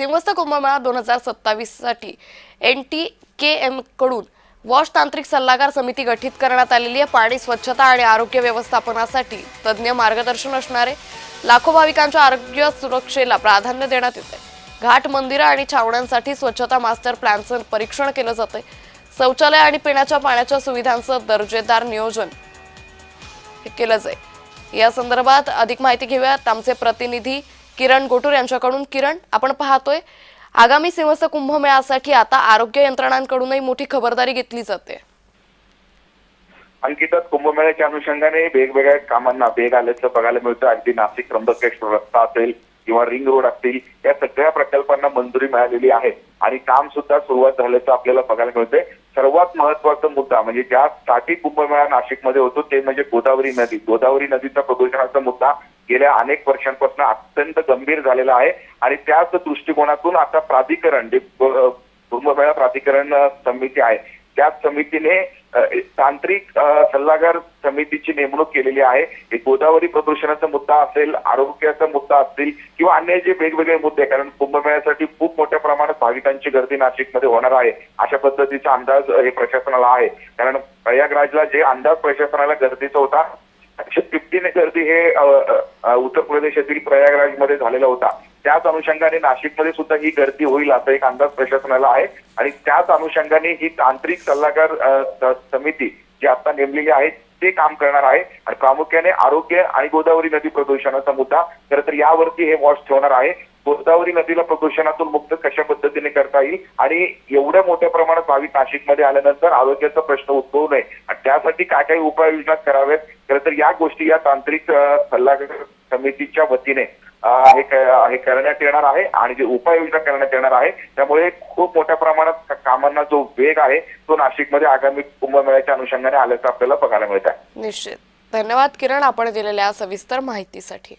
सिंहस्थ कुंभमेळा 2027 साठी NTKM कडून wash तांत्रिक सल्लागार समिती गठीत करण्यात आलेली आहे। पाणी स्वच्छता आणि आरोग्य व्यवस्थापनासाठी तज्ञ मार्गदर्शन असणारे लाखो भाविकांच्या आरोग्य सुरक्षेला प्राधान्य देण्यात येते। घाट मंदिरं आणि छावण्यांसाठी स्वच्छता मास्टर प्लॅनचं परीक्षण केलं जाते। शौचालय आणि पिण्याच्या पाण्याच्या सुविधांचं दर्जेदार नियोजन केलं जाईल। या संदर्भात अधिक माहिती घेऊयात आमचे प्रतिनिधी किरण गोटूर यांच्याकडून। किरण, आपण पाहतोय आगामी सिंहस्थ कुंभमेळ्यासाठी आता आरोग्य यंत्रणांकडूनही मोठी खबरदारी घेतली जाते। अंकिता, कुंभमेळ्याच्या अनुषंगाने वेगवेगळ्या कामांना वेग आल्याचं बघायला मिळतं। अगदी नाशिक त्र्यंबकेश्वर रस्ता असेल किंवा रिंग रोड असतील, या सगळ्या प्रकल्पांना मंजुरी मिळालेली आहे आणि काम सुद्धा सुरुवात झाल्याचं आपल्याला बघायला मिळतंय। सर्वात महत्त्वाचा मुद्दा म्हणजे ज्यासाठी कुंभमेळा नाशिकमध्ये होतो ते म्हणजे गोदावरी नदी। गोदावरी नदीचा प्रदूषणाचा मुद्दा गेल्या अनेक वर्षांपासून अत्यंत गंभीर झालेला आहे आणि त्याच दृष्टिकोनातून आता प्राधिकरण जे कुंभमेळा प्राधिकरण समिती आहे त्या समितीने तांत्रिक सल्लागार समितीची नेमणूक केलेली आहे। गोदावरी प्रदूषणाचा मुद्दा असेल, आरोग्याचा मुद्दा असतील किंवा अन्य जे वेगवेगळे मुद्दे, कारण कुंभमेळ्यासाठी खूप मोठ्या प्रमाणात भाविकांची गर्दी नाशिकमध्ये होणार आहे अशा पद्धतीचा अंदाज हे प्रशासनाला आहे। कारण प्रयागराजला जे अंदाज प्रशासनाला गर्दीचा होता 150 गर्दी हे उत्तर प्रदेशातील प्रयागराजमध्ये झालेला होता, त्याच अनुषंगाने नाशिकमध्ये सुद्धा ही गर्दी होईल असा एक अंदाज प्रशासनाला आहे आणि त्याच अनुषंगाने ही तांत्रिक सल्लागार समिती जी आता नेमलेली आहे ते काम करणार आहे आणि प्रामुख्याने आरोग्य आणि गोदावरी नदी प्रदूषणाचा मुद्दा खरं तर यावरती हे वॉच ठेवणार आहे। गोदावरी नदीला प्रदूषणातून मुक्त कशा पद्धतीने करता येईल आणि एवढ्या मोठ्या प्रमाणात भाविक नाशिकमध्ये आल्यानंतर आरोग्याचा प्रश्न उद्भवू नये आणि त्यासाठी काय काय उपाययोजना कराव्यात, खरं तर या गोष्टी या तांत्रिक सल्लागार समितीच्या वतीने हे करण्यात येणार आहे आणि जे उपाययोजना करण्यात येणार आहे त्यामुळे खूप मोठ्या प्रमाणात कामांना जो वेग आहे तो नाशिकमध्ये आगामी कुंभमेळ्याच्या अनुषंगाने आल्याचं आपल्याला बघायला मिळत आहे। निश्चित। धन्यवाद किरण, आपण दिलेल्या सविस्तर माहितीसाठी।